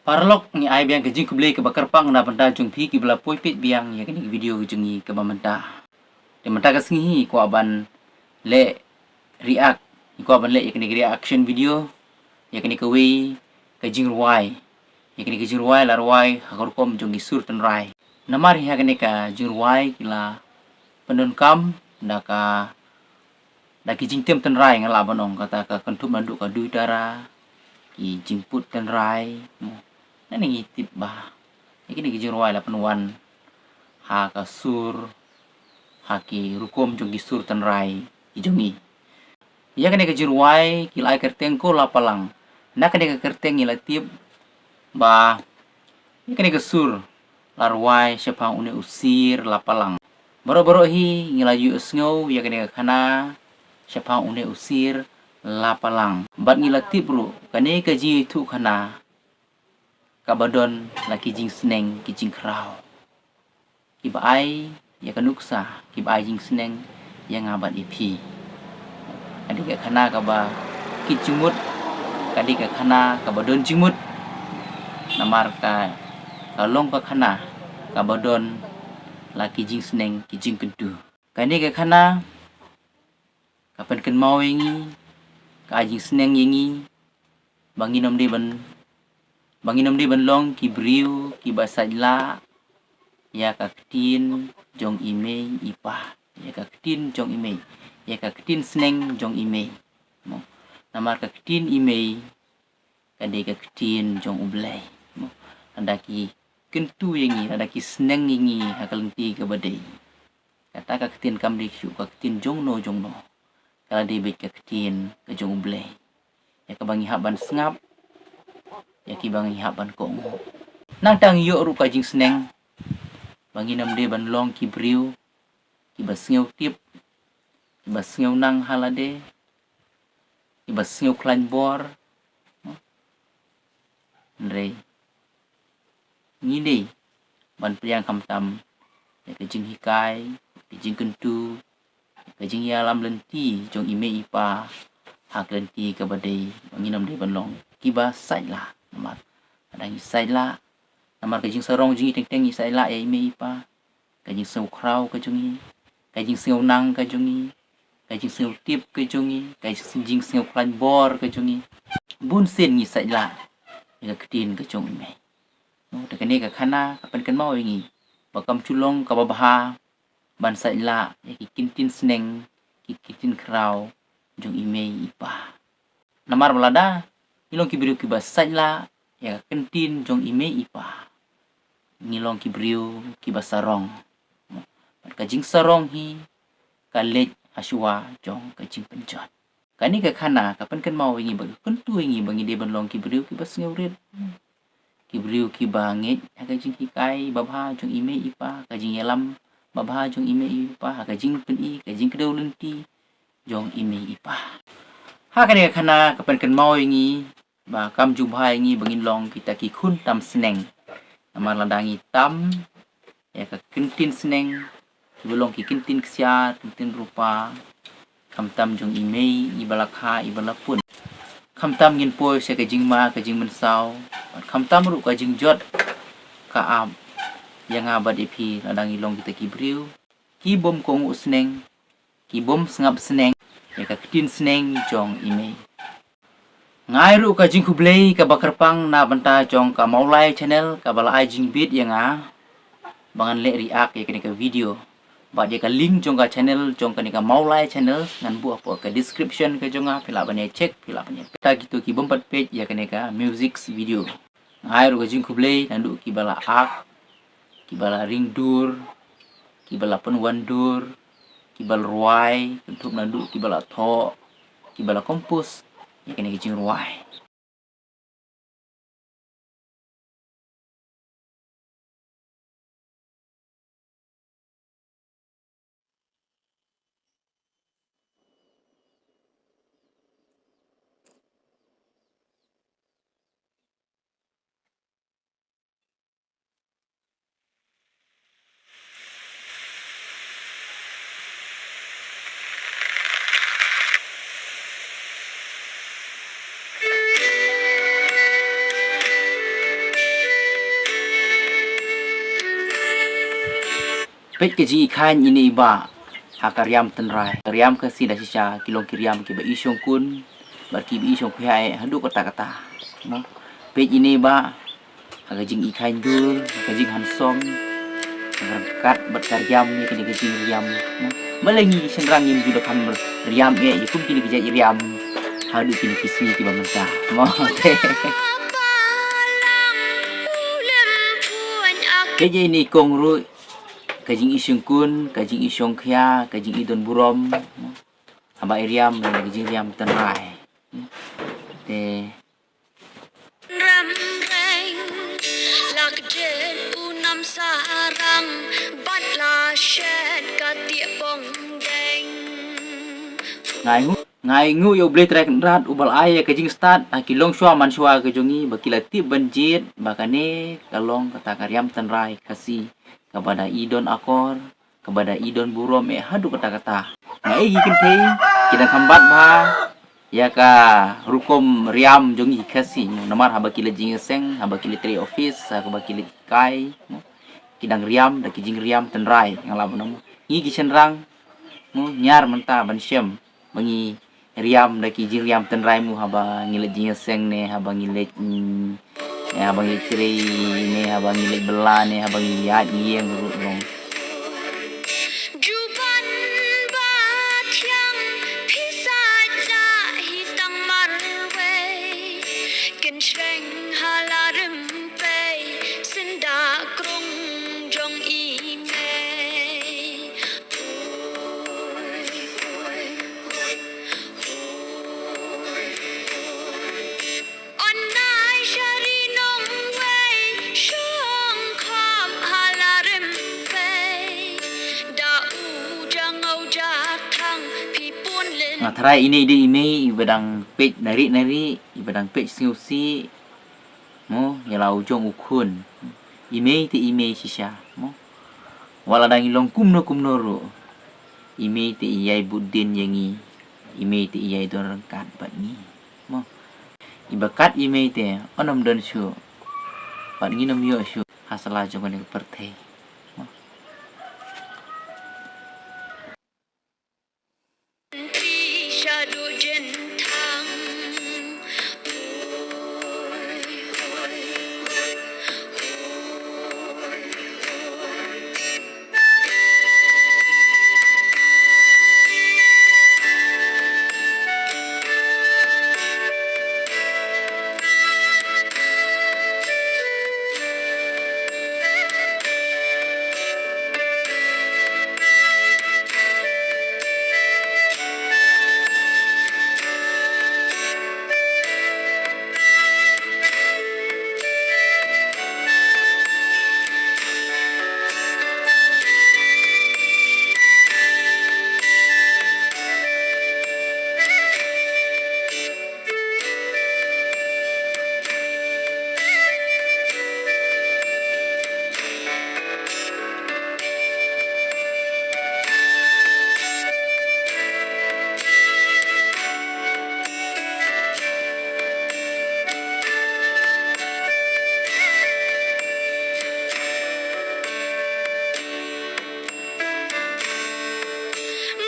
Parlok ni ai biang kejing kublei ke bakar pang na benda jung pi ki bela poi pit biang ya kini video jungi ke bamenta. De menta ka singi ko aban le react ko aban le ya kini reaction video ya kini ke wi kejing ruai. Ya kini kejing ruai la ruai hakor kom jungi sur tan rai. Namar ya kini ka jing ruai kila pendon kam da ka da ki jing tem tan rai ngala banong kata ka kentum manduk ka du dara ki jingput tan rai. Nani ngitip bah. Iki ni gijing ruai la penuan ha ka sur ha ki rukom jong gisur tan rai ijongi. Ya kani gijing ruai kila ai kerteng ko la palang. Na kani ka kerteng ila tip ba ya kani ka sur la ruai sepang une usir la palang. Baro-baro hi ngila yu sngow ya kani ka khana sepang une usir la palang. Bat ngila tip ru kani ka ji tu khana kabadon la kijing sneng kijing krau kiba ai ya kanuksa kiba ai jing sneng yang ngabat ipi kadi ka khana kaba kijumut kadi ka khana kabadon jimut namar ka kalong ka khana kabadon la kijing sneng kijing kentu kani ka khana kapan ken mau yengi ka jing sneng yengi banginom di ban long ki briu ki basajla ya ka ketin jong ime ipa ya ka ketin jong ime ya ka ketin sneng jong ime mo namar ka ketin ime kade ka ketin jong ublai mo andaki kentu yengi andaki sneng yengi hakalenti ka badai kata ka ketin kam di syu ka ketin jong no kala de bet ka ketin ka jong ublai ya ka bangi haban sengap ya ki bangi haban ko nang tang yo ru ka jing sneng bangi nam de ban long ki briu ki basngeu tip ki basngeu nang halade ki basngeu klan bor ndrei ngini ban priang kam tam ya ka jing hikai ki jing kentu ka jing ya lam lenti jong ime ipa hak lenti ka badai bangi nam de ban long ki ba sai la namar adang isai la namar ka jing sarong jing teng isai la ya ime ipa ka jing seu krau ka jungi ka jing seu nang ka jungi ka jing seu tip ka jungi ka jing seu klan bor ka jungi bun sen isai la ya ketin ka jong ime no ta kani ka khana kapan kan mau ingi bakam culong ka babaha ban sai la ya ki kintin sneng ki kintin krau jong ime ipa namar balada ilong ki briu ki basai la ya kentin jong ime ipa ngilong ki briu ki basarong ka jing sarong hi ka lej haswa jong ka jing penjot kani ka khana kapan kan mau ingi bag kentu ingi bangi de ban long ki briu ki bas ngeuret ki briu ki banget ka jing ki kai babha jong ime ipa ka jing yalam babha jong ime ipa ka jing pen i ka jing kedau lenti jong ime ipa ha kani ka khana kapan kan mau ingi ba kam jumpa ingi bangin long kita ki khun tam sneng namar landangi tam ya ka kentin sneng belong ki kentin ksia kentin rupa kam tam jong ime ibalakha ibalapun kam tam ngin poi se ka jing ma ka jing mensau kam tam ru ka jing jot ka am yang abad ipi landangi long kita ki briu ki bom kong sneng ki bom sngap sneng ya ka ketin sneng jong ime ngai ru ka jing kublei ka bakar pang na banta jong ka maulai channel ka bala ai jing bit yang bangan le react ya kini ka video ba dia ka link jong ka channel jong kani ka maulai channel ngan bu apa ka description ka jonga pila bane check pila bane ta gitu ki bompat page ya kani ka music video ngai ru ka jing kublei nandu ki bala ak ki bala ring dur ki bala penwan dur ki bal ruai untuk nandu ki bala tho ki bala kompos ya kini kijing ruai pet ke ji khan ini ba hakariam tenrai riam ke si da sisa kilong kiriam ke ba isyong kun barki bi isyong khai hadu kata no pet ini ba hagajing ikhain dul hagajing hansom berkat berkaryam ni kini gajing riam no malangi senrang im juda kam riam kum kini gajai riam hadu kini kisi ki ba mentah mo Keje ini kong ru kajing isyong kun, kajing isyong kya, kajing idon burom, haba iriam dan kajing riam tenrai. Te Ram reng lak jen unam sarang batla shed katia bong deng ngai ngu yo blade track rat ubal aye kajing start kilong shwa man shwa kajongi bakilati banjit bakane kalong kata karyam tenrai kasih kepada idon akor kepada idon burom hadu kata-kata ngai gikin te kita kambat ba ya ka rukom riam jongi kasih namar haba kila jing seng haba kila tre office haba kila kai kidang riam da kijing riam tenrai ngalabu namu i gisenrang mu nyar menta ban syem bangi riam da kijing riam tenrai mu haba ngile jing seng ne haba ngile ya haba ngile tre ne haba ngile bela ne haba ngiliat ngieng rong juban ba thiang phisa ja hitang marwe ken shreng halarim pe sinda krung jong i me on nai shari nong wei shong khom halarim pe da u jang au ja thang pi pun len Try ini di email ibadang page nari ibadang page siusi mo yala ujong ukun email ti email sisya mo wala dang ilong kumno ro email ti iyai budin yangi email ti iyai don rangkat bat ni mo ibakat email ti onam don syu bat ngi nom yo syu hasala jong ni perthai shadow jen thang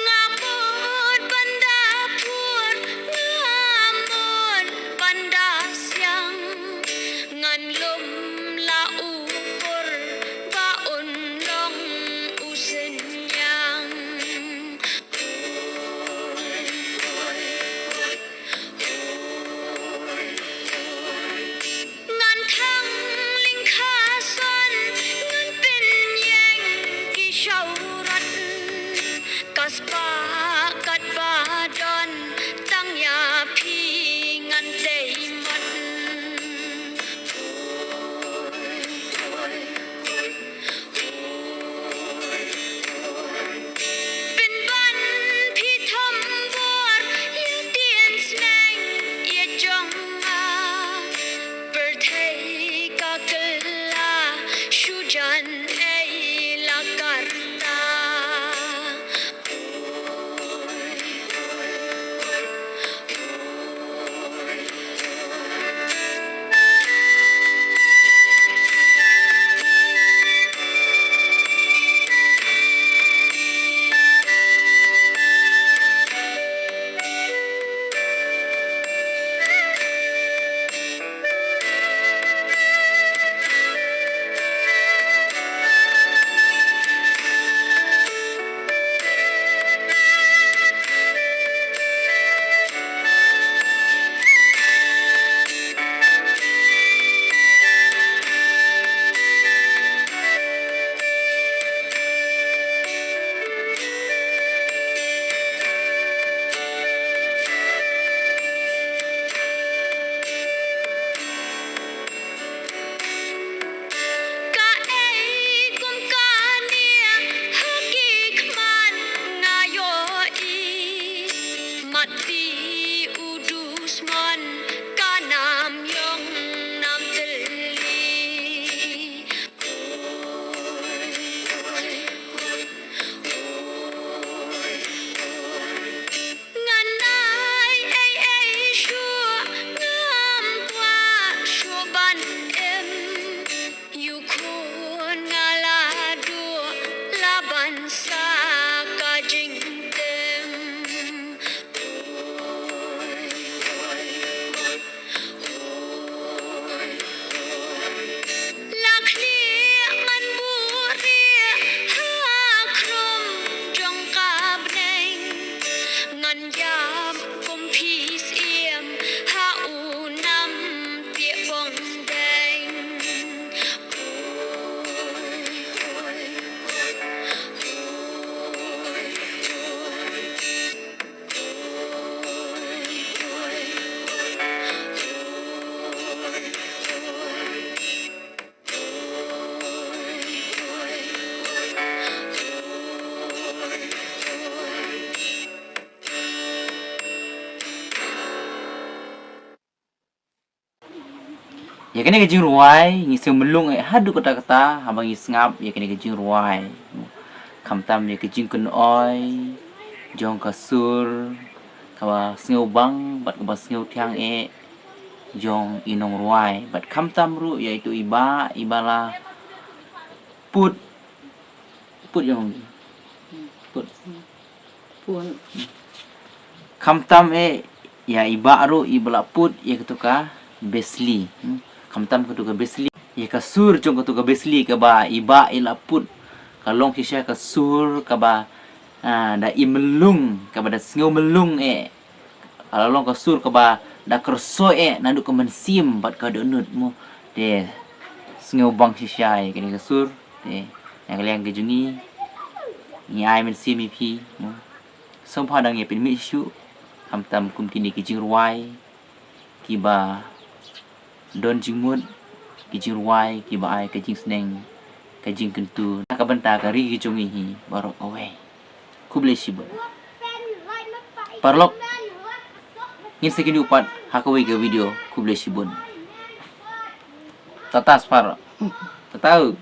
ngamon banda pur ngamon banda siang ngan lum la upur ba un long usen yang ngan thang ling kha son ngan pin yang ki shau rat kaspa kat ba don tang ya phi ngan tei mat bin ban phi thom bor yu tien snang ye jong a per thei ka kala shujan ei la karta มันยามกุมพีเสียมหาอูนำเปียบองแดงโอ้ยโอ้ยโอ้ยโอ้ยya kene ke jing ruai ngi sem melung hadu kata-kata habang ngap ya kene ke jing ruai kam tam ya ke jing kun oi jong kasur kawa sneu bang bat ka sneu thiang jong inong ruai bat kam tam ru yaitu ibala put jong put Pun kam tam ya iba ru ibala put ya ketuka besli kamtam ketuka besli ya kasur jong ketuka besli ka ba iba ila put kalong kisya kasur ka ba da imelung ka ba da sneu melung kalong kasur ka ba da kerso nandu ka mensim bat ka donut mo de sneu bang kisya kini kasur de yang kalian kejungi ni ai mensim pi mo sompa dang ye pin mi shu kamtam kum kini kijing ruai kiba don jingmut kijing ruai kiba ai kijing sneng kijing kentu ka benta ka ri kijungi hi barok away kuble shibun parlok ngin sekini upat hakawi ke video kuble shibun tatas par tatau